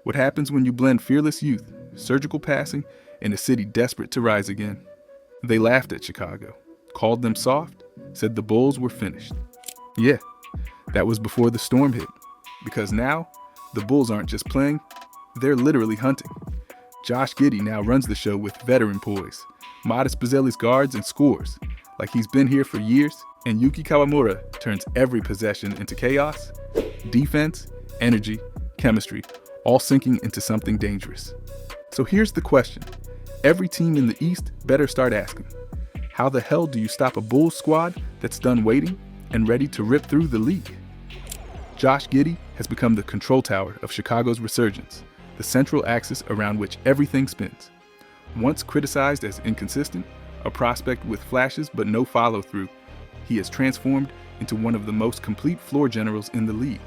What happens when you blend fearless youth, surgical passing, and a city desperate to rise again? They laughed at Chicago, called them soft, said the Bulls were finished. Yeah, that was before the storm hit. Because now, the Bulls aren't just playing, they're literally hunting. Josh Giddey now runs the show with veteran poise, modest Buzelis guards and scores, like he's been here for years, and Yuki Kawamura turns every possession into chaos, defense, energy, chemistry, all sinking into something dangerous. So here's the question. Every team in the East better start asking, how the hell do you stop a Bulls squad that's done waiting and ready to rip through the league? Josh Giddey has become the control tower of Chicago's resurgence, the central axis around which everything spins. Once criticized as inconsistent, a prospect with flashes but no follow-through, he has transformed into one of the most complete floor generals in the league.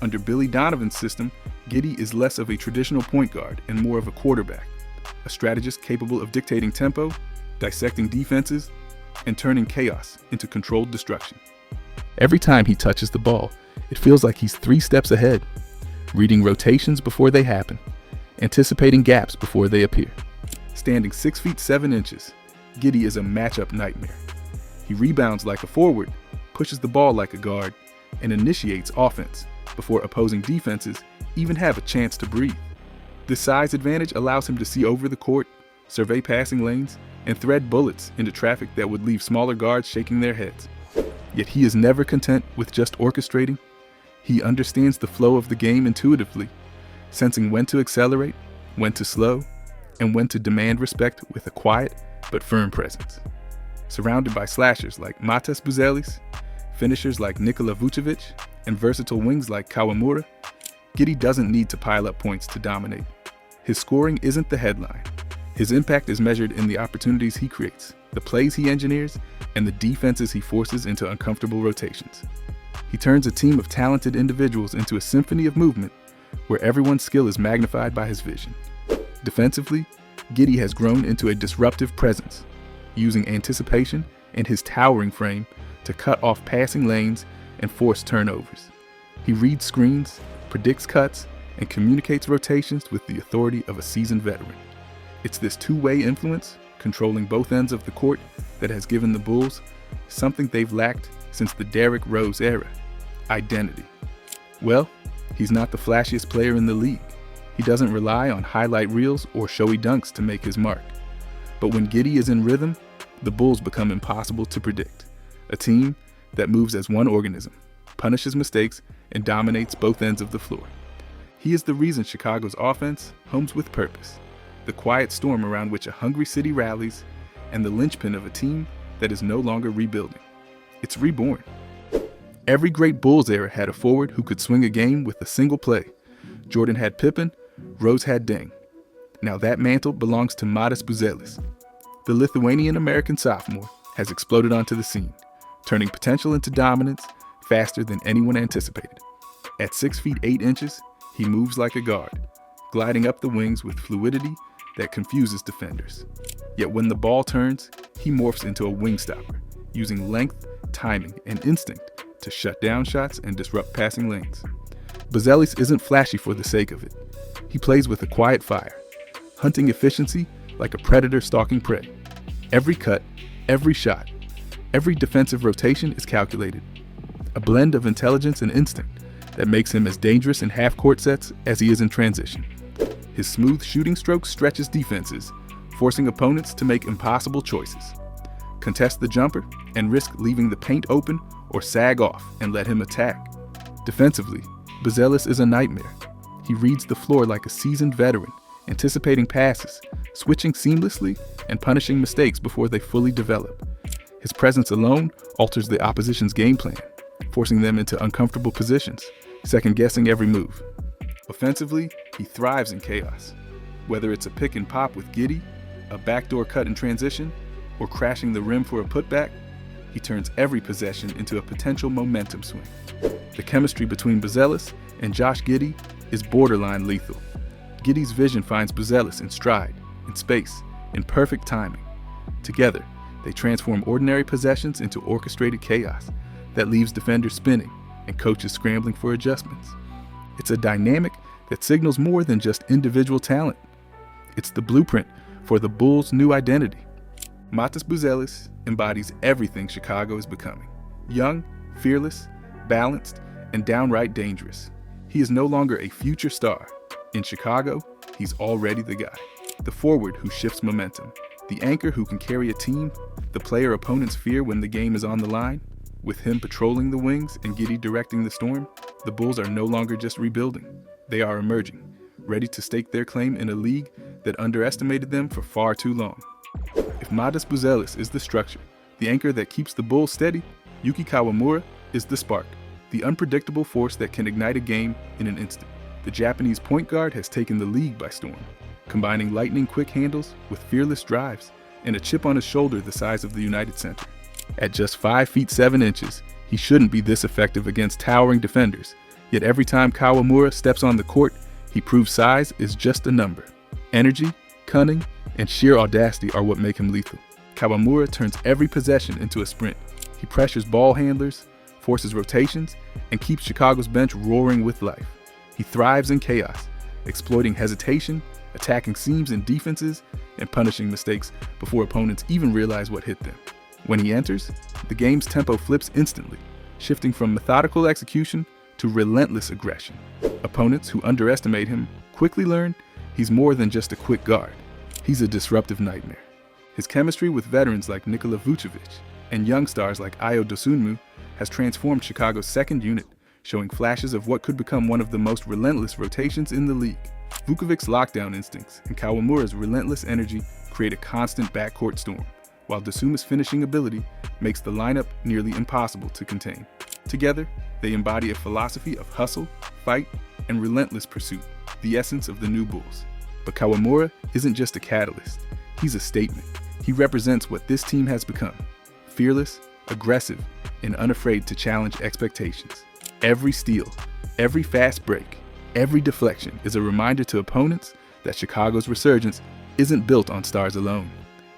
Under Billy Donovan's system, Giddey is less of a traditional point guard and more of a quarterback, a strategist capable of dictating tempo, dissecting defenses, and turning chaos into controlled destruction. Every time he touches the ball, it feels like he's 3 steps ahead, reading rotations before they happen, anticipating gaps before they appear. Standing 6 feet 7 inches, Giddey is a matchup nightmare. He rebounds like a forward, pushes the ball like a guard, and initiates offense before opposing defenses even have a chance to breathe. This size advantage allows him to see over the court, survey passing lanes, and thread bullets into traffic that would leave smaller guards shaking their heads. Yet he is never content with just orchestrating. He understands the flow of the game intuitively, sensing when to accelerate, when to slow, and when to demand respect with a quiet but firm presence. Surrounded by slashers like Buzelis, finishers like Nikola Vucevic, and versatile wings like Kawamura, Giddey doesn't need to pile up points to dominate. His scoring isn't the headline. His impact is measured in the opportunities he creates, the plays he engineers, and the defenses he forces into uncomfortable rotations. He turns a team of talented individuals into a symphony of movement where everyone's skill is magnified by his vision. Defensively, Giddey has grown into a disruptive presence, using anticipation and his towering frame to cut off passing lanes and force turnovers. He reads screens, predicts cuts, and communicates rotations with the authority of a seasoned veteran. It's this two-way influence, controlling both ends of the court, that has given the Bulls something they've lacked since the Derrick Rose era: identity. Well, he's not the flashiest player in the league. He doesn't rely on highlight reels or showy dunks to make his mark. But when Giddey is in rhythm, the Bulls become impossible to predict. A team that moves as one organism, punishes mistakes, and dominates both ends of the floor. He is the reason Chicago's offense hums with purpose, the quiet storm around which a hungry city rallies, and the linchpin of a team that is no longer rebuilding. It's reborn. Every great Bulls era had a forward who could swing a game with a single play. Jordan had Pippen, Rose had Deng. Now that mantle belongs to modest Buzelis. The Lithuanian-American sophomore has exploded onto the scene, turning potential into dominance faster than anyone anticipated. At 6 feet 8 inches, he moves like a guard, gliding up the wings with fluidity that confuses defenders. Yet when the ball turns, he morphs into a wing stopper, using length, timing, and instinct to shut down shots and disrupt passing lanes. Buzelis isn't flashy for the sake of it. He plays with a quiet fire, hunting efficiency like a predator stalking prey. Every cut, every shot, every defensive rotation is calculated. A blend of intelligence and instinct that makes him as dangerous in half-court sets as he is in transition. His smooth shooting stroke stretches defenses, forcing opponents to make impossible choices. Contest the jumper and risk leaving the paint open, or sag off and let him attack. Defensively, Buzelis is a nightmare. He reads the floor like a seasoned veteran, anticipating passes, switching seamlessly, and punishing mistakes before they fully develop. His presence alone alters the opposition's game plan, forcing them into uncomfortable positions, second-guessing every move. Offensively, he thrives in chaos. Whether it's a pick and pop with Giddey, a backdoor cut in transition, or crashing the rim for a putback, he turns every possession into a potential momentum swing. The chemistry between Buzelis and Josh Giddey is borderline lethal. Giddey's vision finds Buzelis in stride, in space, in perfect timing. Together, they transform ordinary possessions into orchestrated chaos that leaves defenders spinning and coaches scrambling for adjustments. It's a dynamic that signals more than just individual talent. It's the blueprint for the Bulls' new identity. Matas Buzelis embodies everything Chicago is becoming. Young, fearless, balanced, and downright dangerous. He is no longer a future star. In Chicago, he's already the guy. The forward who shifts momentum. The anchor who can carry a team. The player opponents fear when the game is on the line. With him patrolling the wings and Giddey directing the storm, the Bulls are no longer just rebuilding. They are emerging, ready to stake their claim in a league that underestimated them for far too long. If Matas Buzelis is the structure, the anchor that keeps the Bulls steady, Yuki Kawamura is the spark, the unpredictable force that can ignite a game in an instant. The Japanese point guard has taken the league by storm, combining lightning-quick handles with fearless drives and a chip on his shoulder the size of the United Center. At just 5 feet 7 inches, he shouldn't be this effective against towering defenders, yet every time Kawamura steps on the court, he proves size is just a number. Energy, cunning, and sheer audacity are what make him lethal. Kawamura turns every possession into a sprint. He pressures ball handlers, forces rotations, and keeps Chicago's bench roaring with life. He thrives in chaos, exploiting hesitation, attacking seams and defenses, and punishing mistakes before opponents even realize what hit them. When he enters, the game's tempo flips instantly, shifting from methodical execution to relentless aggression. Opponents who underestimate him quickly learn he's more than just a quick guard. He's a disruptive nightmare. His chemistry with veterans like Nikola Vucevic and young stars like Ayo Dosunmu has transformed Chicago's second unit, showing flashes of what could become one of the most relentless rotations in the league. Vucevic's lockdown instincts and Kawamura's relentless energy create a constant backcourt storm, while Dosunmu's finishing ability makes the lineup nearly impossible to contain. Together, they embody a philosophy of hustle, fight, and relentless pursuit, the essence of the new Bulls. But Kawamura isn't just a catalyst, he's a statement. He represents what this team has become: fearless, aggressive, and unafraid to challenge expectations. Every steal, every fast break, every deflection is a reminder to opponents that Chicago's resurgence isn't built on stars alone.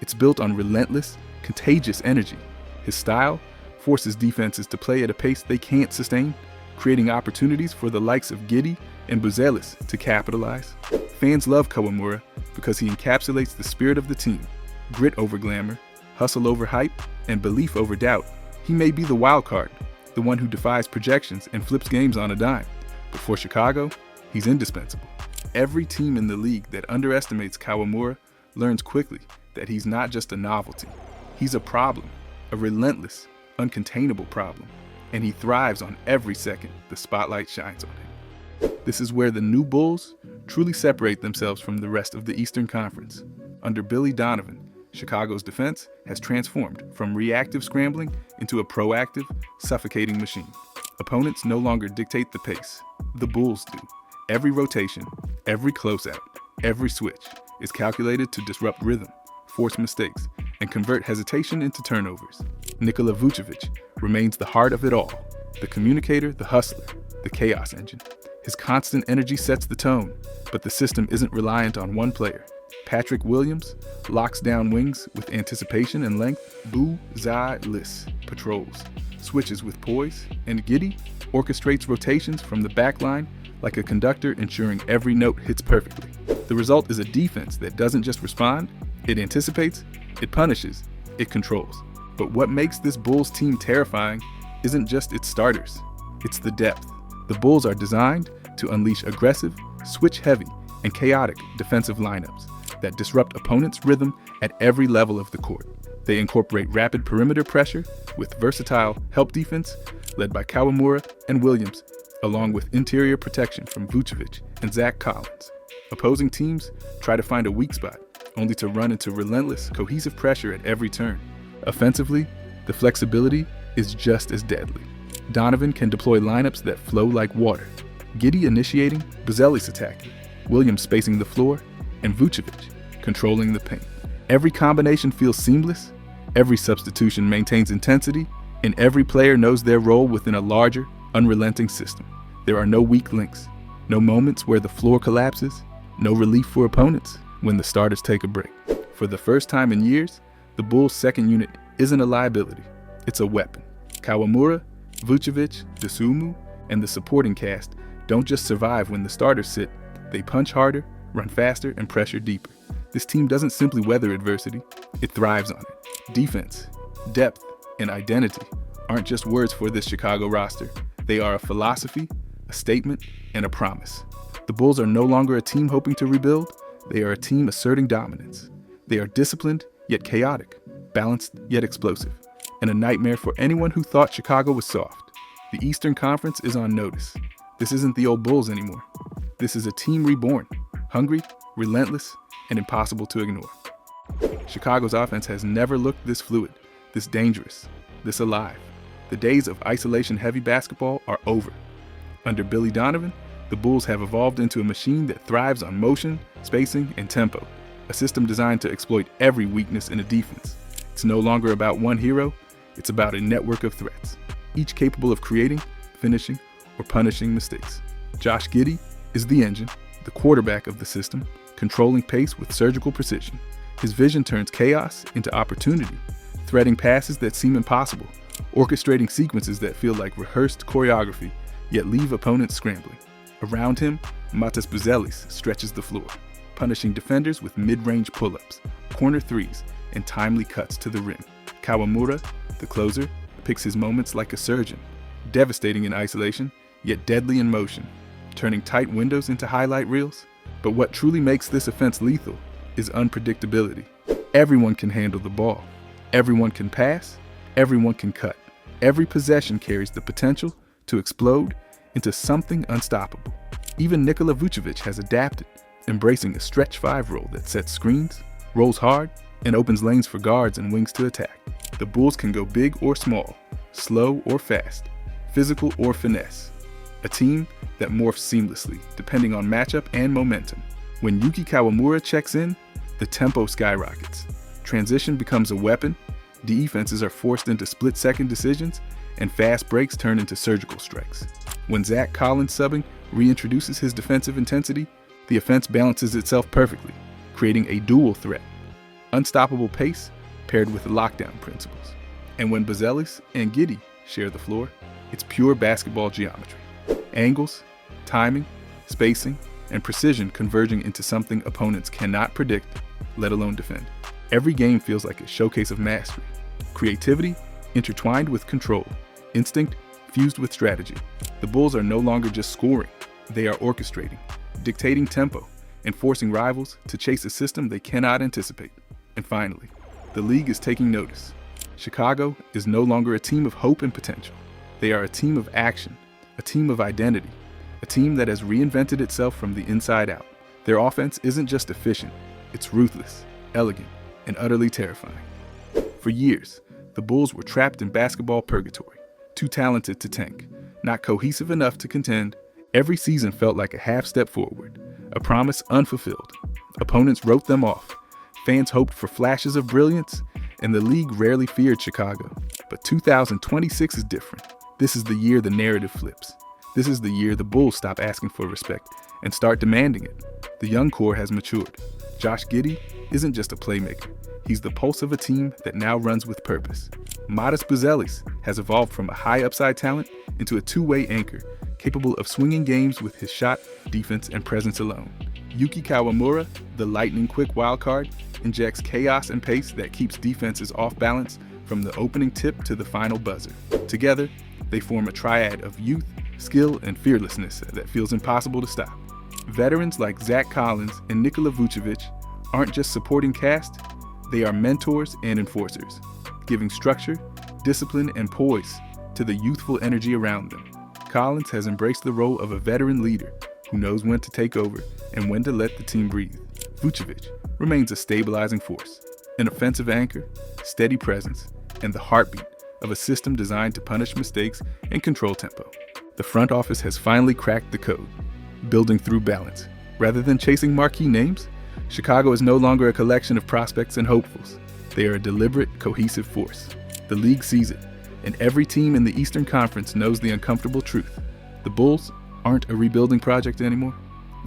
It's built on relentless, contagious energy. His style forces defenses to play at a pace they can't sustain, creating opportunities for the likes of Giddey and Buzelis to capitalize. Fans love Kawamura because he encapsulates the spirit of the team: grit over glamour, hustle over hype, and belief over doubt. He may be the wild card, the one who defies projections and flips games on a dime, but for Chicago, he's indispensable. Every team in the league that underestimates Kawamura learns quickly that he's not just a novelty. He's a problem, a relentless, uncontainable problem, and he thrives on every second the spotlight shines on him. This is where the new Bulls truly separate themselves from the rest of the Eastern Conference. Under Billy Donovan, Chicago's defense has transformed from reactive scrambling into a proactive, suffocating machine. Opponents no longer dictate the pace. The Bulls do. Every rotation, every closeout, every switch is calculated to disrupt rhythm, force mistakes, and convert hesitation into turnovers. Nikola Vucevic remains the heart of it all, the communicator, the hustler, the chaos engine. His constant energy sets the tone, but the system isn't reliant on one player. Patrick Williams locks down wings with anticipation and length. Buzelis patrols, switches with poise, and Giddey orchestrates rotations from the back line like a conductor, ensuring every note hits perfectly. The result is a defense that doesn't just respond, it anticipates, it punishes, it controls. But what makes this Bulls team terrifying isn't just its starters, it's the depth. The Bulls are designed to unleash aggressive, switch-heavy, and chaotic defensive lineups that disrupt opponents' rhythm at every level of the court. They incorporate rapid perimeter pressure with versatile help defense led by Kawamura and Williams, along with interior protection from Vucevic and Zach Collins. Opposing teams try to find a weak spot, only to run into relentless, cohesive pressure at every turn. Offensively, the flexibility is just as deadly. Donovan can deploy lineups that flow like water. Giddey initiating, Buzelis attacking, Williams spacing the floor, and Vucevic controlling the paint. Every combination feels seamless, every substitution maintains intensity, and every player knows their role within a larger, unrelenting system. There are no weak links, no moments where the floor collapses, no relief for opponents when the starters take a break. For the first time in years, the Bulls' second unit isn't a liability, it's a weapon. Kawamura, Vucevic, Dosunmu, and the supporting cast don't just survive when the starters sit, They punch harder, run faster, and pressure deeper. This team doesn't simply weather adversity, it thrives on it. Defense, depth, and identity aren't just words for this Chicago roster. They are a philosophy, a statement, and a promise. The Bulls are no longer a team hoping to rebuild. They are a team asserting dominance. They are disciplined, yet chaotic, balanced, yet explosive, and a nightmare for anyone who thought Chicago was soft. The Eastern Conference is on notice. This isn't the old Bulls anymore. This is a team reborn, hungry, relentless, and impossible to ignore. Chicago's offense has never looked this fluid, this dangerous, this alive. The days of isolation-heavy basketball are over. Under Billy Donovan, the Bulls have evolved into a machine that thrives on motion, spacing, and tempo, a system designed to exploit every weakness in a defense. It's no longer about one hero, it's about a network of threats, each capable of creating, finishing, or punishing mistakes. Josh Giddey is the engine, the quarterback of the system, controlling pace with surgical precision. His vision turns chaos into opportunity, threading passes that seem impossible, orchestrating sequences that feel like rehearsed choreography, yet leave opponents scrambling. Around him, Buzelis stretches the floor, punishing defenders with mid-range pull-ups, corner threes, and timely cuts to the rim. Kawamura, the closer, picks his moments like a surgeon, devastating in isolation, yet deadly in motion, turning tight windows into highlight reels. But what truly makes this offense lethal is unpredictability. Everyone can handle the ball. Everyone can pass. Everyone can cut. Every possession carries the potential to explode into something unstoppable. Even Nikola Vucevic has adapted, embracing a stretch five role that sets screens, rolls hard, and opens lanes for guards and wings to attack. The Bulls can go big or small, slow or fast, physical or finesse. A team that morphs seamlessly, depending on matchup and momentum. When Yuki Kawamura checks in, the tempo skyrockets. Transition becomes a weapon, defenses are forced into split-second decisions, and fast breaks turn into surgical strikes. When Zach Collins subbing reintroduces his defensive intensity, the offense balances itself perfectly, creating a dual threat. Unstoppable pace paired with lockdown principles. And when Buzelis and Giddey share the floor, it's pure basketball geometry. Angles, timing, spacing, and precision converging into something opponents cannot predict, let alone defend. Every game feels like a showcase of mastery. Creativity intertwined with control. Instinct fused with strategy. The Bulls are no longer just scoring. They are orchestrating, dictating tempo, and forcing rivals to chase a system they cannot anticipate. And finally, the league is taking notice. Chicago is no longer a team of hope and potential. They are a team of action, a team of identity, a team that has reinvented itself from the inside out. Their offense isn't just efficient, it's ruthless, elegant, and utterly terrifying. For years, the Bulls were trapped in basketball purgatory, too talented to tank, not cohesive enough to contend. Every season felt like a half step forward, a promise unfulfilled. Opponents wrote them off, fans hoped for flashes of brilliance, and the league rarely feared Chicago. But 2026 is different. This is the year the narrative flips. This is the year the Bulls stop asking for respect and start demanding it. The young core has matured. Josh Giddey isn't just a playmaker. He's the pulse of a team that now runs with purpose. Modest Buzelis has evolved from a high upside talent into a two-way anchor, capable of swinging games with his shot, defense, and presence alone. Yuki Kawamura, the lightning-quick wildcard, injects chaos and pace that keeps defenses off balance from the opening tip to the final buzzer. Together, they form a triad of youth, skill, and fearlessness that feels impossible to stop. Veterans like Zach Collins and Nikola Vucevic aren't just supporting cast, they are mentors and enforcers, giving structure, discipline, and poise to the youthful energy around them. Collins has embraced the role of a veteran leader who knows when to take over and when to let the team breathe. Vucevic remains a stabilizing force, an offensive anchor, steady presence, and the heartbeat of a system designed to punish mistakes and control tempo. The front office has finally cracked the code, building through balance. Rather than chasing marquee names, Chicago is no longer a collection of prospects and hopefuls. They are a deliberate, cohesive force. The league sees it, and every team in the Eastern Conference knows the uncomfortable truth. The Bulls aren't a rebuilding project anymore.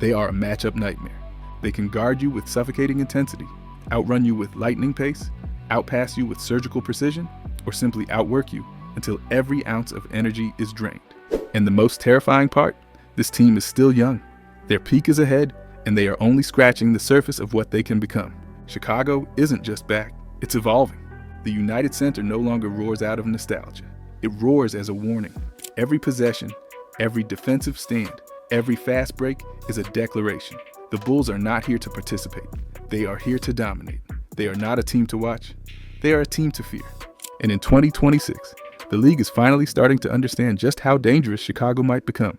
They are a matchup nightmare. They can guard you with suffocating intensity, outrun you with lightning pace, outpass you with surgical precision, or simply outwork you until every ounce of energy is drained. And the most terrifying part, this team is still young. Their peak is ahead, and they are only scratching the surface of what they can become. Chicago isn't just back, it's evolving. The United Center no longer roars out of nostalgia. It roars as a warning. Every possession, every defensive stand, every fast break is a declaration. The Bulls are not here to participate. They are here to dominate. They are not a team to watch. They are a team to fear. And in 2026, the league is finally starting to understand just how dangerous Chicago might become.